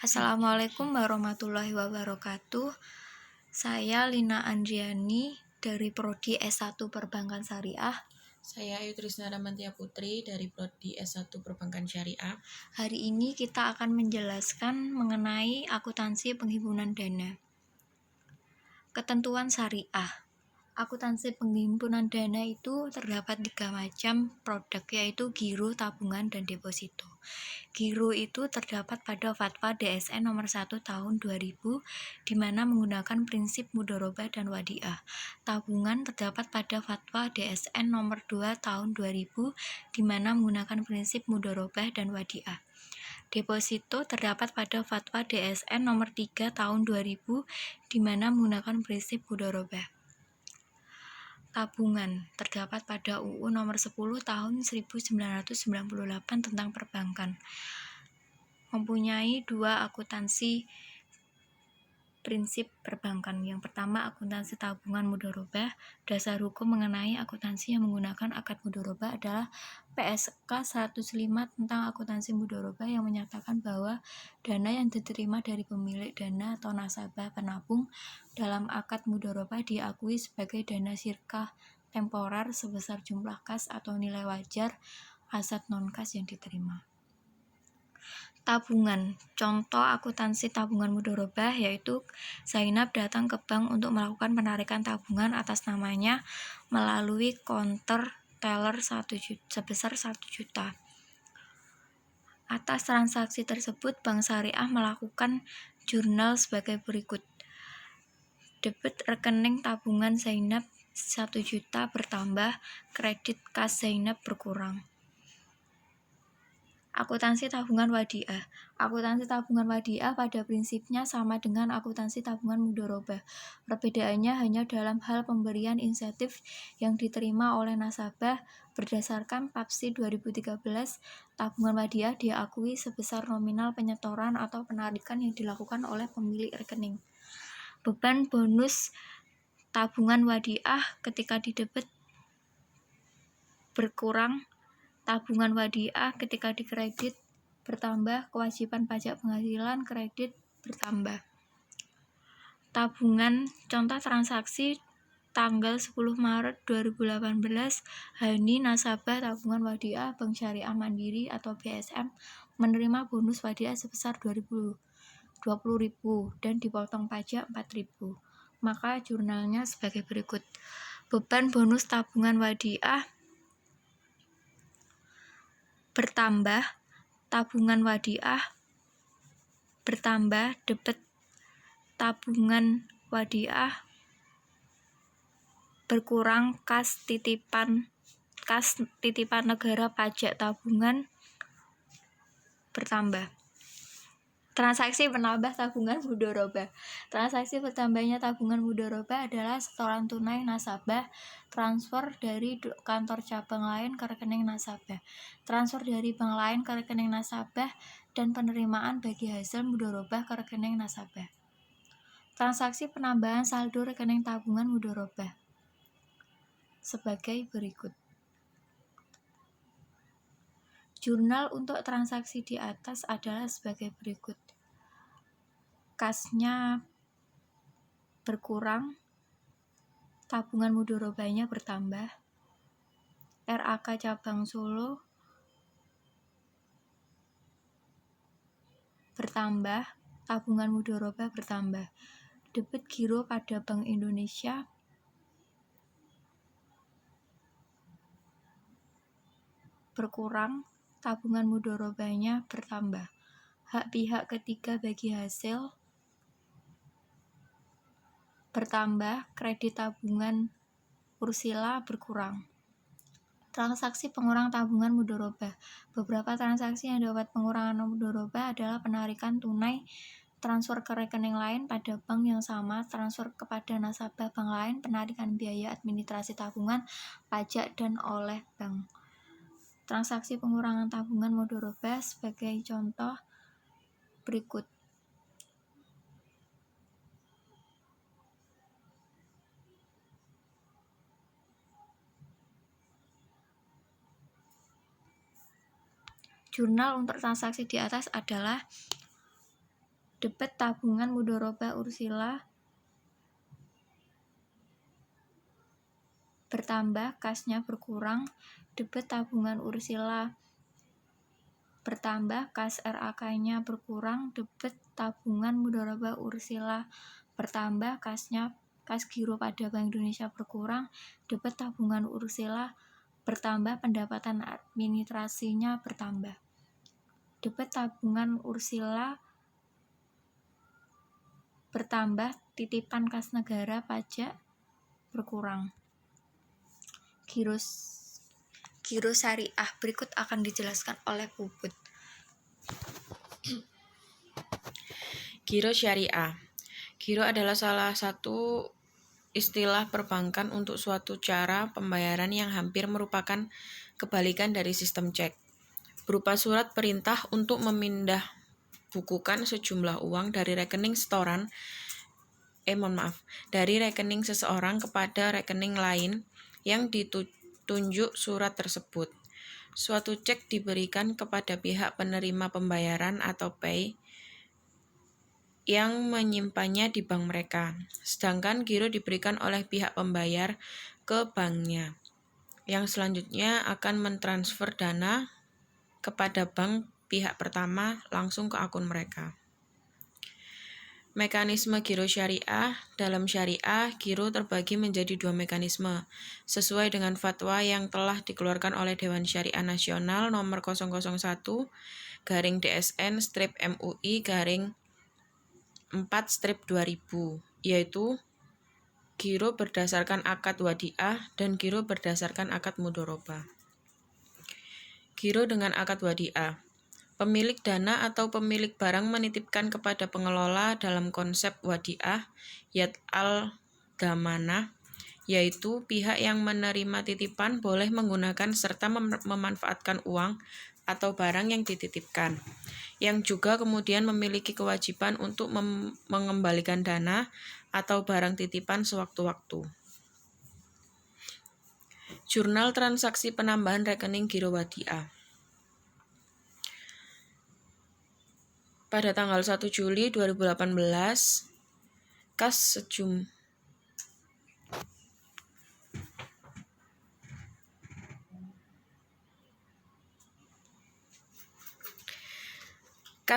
Assalamualaikum warahmatullahi wabarakatuh. Saya Lina Andriani dari Prodi S1 Perbankan Syariah. Saya Ayu Trisnara Mantia Putri dari Prodi S1 Perbankan Syariah. Hari ini kita akan menjelaskan mengenai akuntansi penghimpunan dana. Ketentuan syariah. Akuntansi penghimpunan dana itu terdapat 3 macam produk, yaitu giro, tabungan, dan deposito. Giro itu terdapat pada Fatwa DSN nomor 1 tahun 2000 di mana menggunakan prinsip mudharabah dan wadiah. Tabungan terdapat pada Fatwa DSN nomor 2 tahun 2000 di mana menggunakan prinsip mudharabah dan wadiah. Deposito terdapat pada Fatwa DSN nomor 3 tahun 2000 di mana menggunakan prinsip mudharabah. Tabungan terdapat pada UU nomor 10 tahun 1998 tentang perbankan. Mempunyai 2 akuntansi prinsip perbankan. Yang pertama, akuntansi tabungan mudharabah. Dasar hukum mengenai akuntansi yang menggunakan akad mudharabah adalah PSK 105 tentang akuntansi mudharabah yang menyatakan bahwa dana yang diterima dari pemilik dana atau nasabah penabung dalam akad mudharabah diakui sebagai dana sirkah temporer sebesar jumlah kas atau nilai wajar aset non-kas yang diterima. Tabungan. Contoh akuntansi tabungan mudharabah yaitu Zainab datang ke bank untuk melakukan penarikan tabungan atas namanya melalui konter teller sebesar 1 juta. Atas transaksi tersebut, Bank Syariah melakukan jurnal sebagai berikut. Debit rekening tabungan Zainab 1 juta bertambah, kredit kas Zainab berkurang. Akuntansi tabungan wadiah. Akuntansi tabungan wadiah pada prinsipnya sama dengan akuntansi tabungan mudharabah. Perbedaannya hanya dalam hal pemberian insentif yang diterima oleh nasabah berdasarkan PAPSI 2013. Tabungan wadiah diakui sebesar nominal penyetoran atau penarikan yang dilakukan oleh pemilik rekening. Beban bonus tabungan wadiah ketika didebit berkurang. Tabungan wadiah ketika dikredit bertambah, kewajiban pajak penghasilan kredit bertambah. Tabungan, contoh transaksi tanggal 10 Maret 2018, Hani nasabah tabungan wadiah Bank Syariah Mandiri atau BSM menerima bonus wadiah sebesar 20.000 dan dipotong pajak 4.000. Maka jurnalnya sebagai berikut. Beban bonus tabungan wadiah bertambah, tabungan wadiah bertambah, debit tabungan wadiah berkurang, kas titipan negara pajak tabungan bertambah. Transaksi penambah tabungan mudharabah. Transaksi bertambahnya tabungan mudharabah adalah setoran tunai nasabah, transfer dari kantor cabang lain ke rekening nasabah, transfer dari bank lain ke rekening nasabah, dan penerimaan bagi hasil mudharabah ke rekening nasabah. Transaksi penambahan saldo rekening tabungan mudharabah sebagai berikut. Jurnal untuk transaksi di atas adalah sebagai berikut. Kasnya berkurang, tabungan mudharabahnya bertambah. RAK cabang Solo bertambah, tabungan mudharabah bertambah. Debit giro pada Bank Indonesia berkurang, tabungan mudharabahnya bertambah. Hak pihak ketiga bagi hasil bertambah, kredit tabungan Ursila berkurang. Transaksi pengurang tabungan mudharabah. Beberapa transaksi yang dapat pengurangan mudharabah adalah penarikan tunai, transfer ke rekening lain pada bank yang sama, transfer kepada nasabah bank lain, penarikan biaya administrasi tabungan, pajak, dan oleh bank. Transaksi pengurangan tabungan mudharabah sebagai contoh berikut. Jurnal untuk transaksi di atas adalah debit tabungan mudharaba Ursula bertambah, kasnya berkurang, debit tabungan Ursula bertambah, kas RAK-nya berkurang, debit tabungan mudharaba Ursula bertambah, kas giro pada Bank Indonesia berkurang, debit tabungan Ursula bertambah, pendapatan administrasinya bertambah. Debit tabungan Ursula bertambah, titipan kas negara pajak berkurang. Giro syariah berikut akan dijelaskan oleh Puput. Giro syariah. Giro adalah salah satu istilah perbankan untuk suatu cara pembayaran yang hampir merupakan kebalikan dari sistem cek, berupa surat perintah untuk memindah bukukan sejumlah uang dari rekening dari rekening seseorang kepada rekening lain yang ditunjuk surat tersebut. Suatu cek diberikan kepada pihak penerima pembayaran atau pay yang menyimpannya di bank mereka, sedangkan giro diberikan oleh pihak pembayar ke banknya, yang selanjutnya akan mentransfer dana kepada bank pihak pertama langsung ke akun mereka. Mekanisme giro syariah. Dalam syariah, giro terbagi menjadi dua mekanisme, sesuai dengan fatwa yang telah dikeluarkan oleh Dewan Syariah Nasional nomor 001-DSN-MUI-4-2000, yaitu giro berdasarkan akad wadiah dan giro berdasarkan akad mudharaba. Giro dengan akad wadiah. Pemilik dana atau pemilik barang menitipkan kepada pengelola dalam konsep wadiah yad al-damanah, yaitu pihak yang menerima titipan boleh menggunakan serta memanfaatkan uang atau barang yang dititipkan, yang juga kemudian memiliki kewajiban untuk mengembalikan dana atau barang titipan sewaktu-waktu. Jurnal transaksi penambahan rekening giro wadiah. Pada tanggal 1 Juli 2018, kas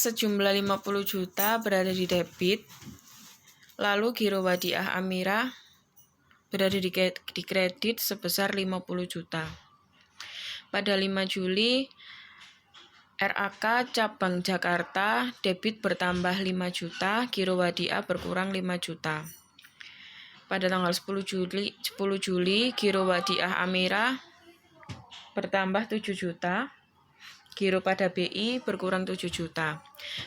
sejumlah 50 juta berada di debit, lalu giro wadiah Amirah berada di kredit sebesar 50 juta. Pada 5 Juli, RAK Cabang Jakarta debit bertambah 5 juta, giro wadiah berkurang 5 juta. Pada tanggal 10 Juli, giro wadiah Amirah bertambah 7 juta, giro pada BI berkurang 7 juta.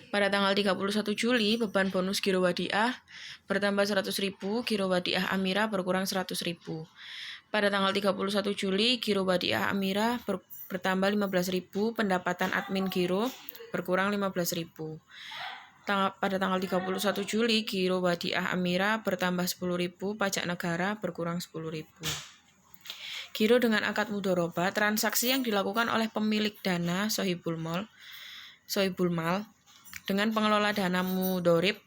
Pada tanggal 31 Juli, beban bonus giro wadiah bertambah 100.000, giro wadiah Amirah berkurang 100.000. Pada tanggal 31 Juli, giro wadiah Amirah bertambah 15.000, pendapatan admin giro berkurang 15.000. Pada tanggal 31 Juli, giro wadiah Amirah bertambah 10.000, pajak negara berkurang 10.000. Giro dengan akad mudharaba, transaksi yang dilakukan oleh pemilik dana sohibul mal dengan pengelola dana mudhorib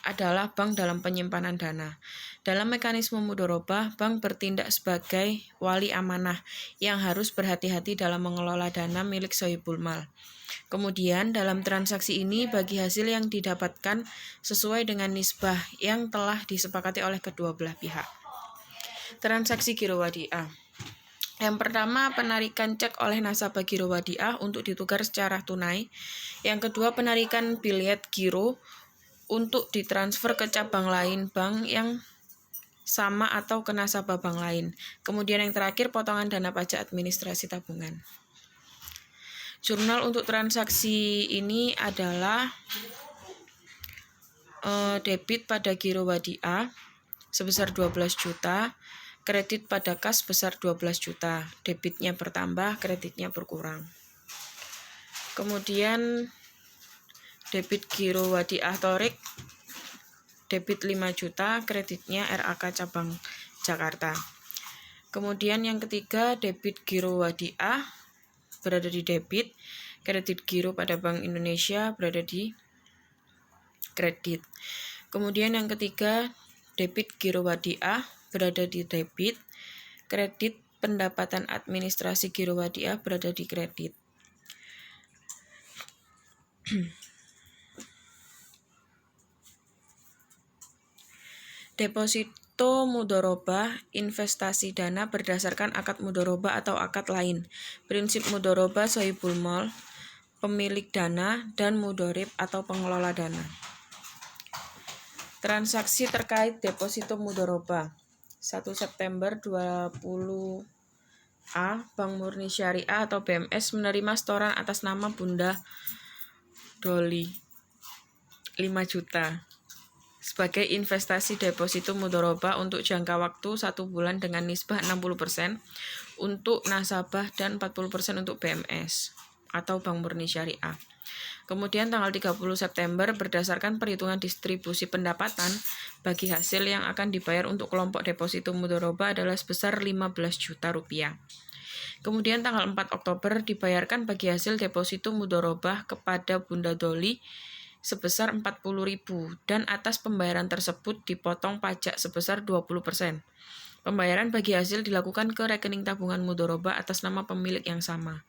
adalah bank dalam penyimpanan dana. Dalam mekanisme mudharaba, bank bertindak sebagai wali amanah yang harus berhati-hati dalam mengelola dana milik sohibul mal. Kemudian dalam transaksi ini bagi hasil yang didapatkan sesuai dengan nisbah yang telah disepakati oleh kedua belah pihak. Transaksi giro wadiah. Yang pertama, penarikan cek oleh nasabah giro wadiah untuk ditukar secara tunai. Yang kedua, penarikan bilet giro untuk ditransfer ke cabang lain bank yang sama atau ke nasabah bank lain. Kemudian yang terakhir, potongan dana pajak administrasi tabungan. Jurnal untuk transaksi ini adalah debit pada giro wadiah sebesar 12 juta, kredit pada kas sebesar 12 juta. Debitnya bertambah, kreditnya berkurang. Kemudian debit giro wadiah Thorik, debit 5 juta, kreditnya RAK Cabang Jakarta. Kemudian yang ketiga, debit giro wadiah berada di debit, kredit giro pada Bank Indonesia berada di kredit. Kemudian yang ketiga, debit giro wadiah berada di debit, kredit pendapatan administrasi giro wadiah berada di kredit. Deposito mudharabah investasi dana berdasarkan akad mudharabah atau akad lain. Prinsip mudharabah shahibul mal, pemilik dana, dan mudharib atau pengelola dana. Transaksi terkait deposito mudharabah. 1 September 20 A, Bank Murni Syariah atau BMS menerima setoran atas nama Bunda Doli 5 juta sebagai investasi deposito mudharabah untuk jangka waktu 1 bulan dengan nisbah 60% untuk nasabah dan 40% untuk BMS atau Bank Murni Syariah. Kemudian tanggal 30 September berdasarkan perhitungan distribusi pendapatan bagi hasil yang akan dibayar untuk kelompok deposito mudharabah adalah sebesar 15 juta rupiah. Kemudian tanggal 4 Oktober dibayarkan bagi hasil deposito mudharabah kepada Bunda Doli sebesar 40.000 dan atas pembayaran tersebut dipotong pajak sebesar 20%. Pembayaran bagi hasil dilakukan ke rekening tabungan mudharabah atas nama pemilik yang sama.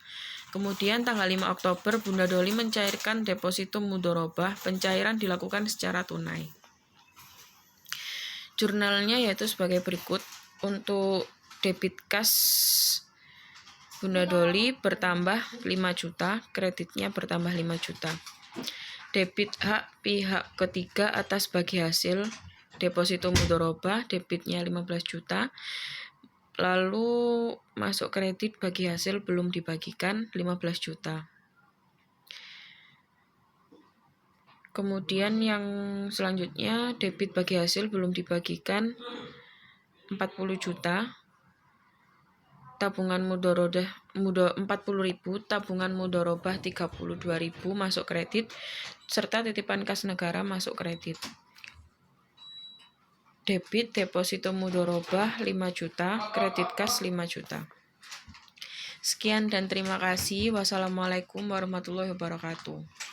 Kemudian tanggal 5 Oktober Bunda Doli mencairkan deposito mudharabah, pencairan dilakukan secara tunai. Jurnalnya yaitu sebagai berikut. Untuk debit kas Bunda Doli bertambah 5 juta, kreditnya bertambah 5 juta. Debit hak pihak ketiga atas bagi hasil deposito mudharabah, debitnya 15 juta. Lalu masuk kredit bagi hasil belum dibagikan 15 juta. Kemudian yang selanjutnya debit bagi hasil belum dibagikan 40 juta. Tabungan mudharabah 40.000, tabungan mudharabah 32.000 masuk kredit, serta titipan kas negara masuk kredit. Debit deposito mudharabah 5 juta, kredit kas 5 juta. Sekian dan terima kasih. Wassalamualaikum warahmatullahi wabarakatuh.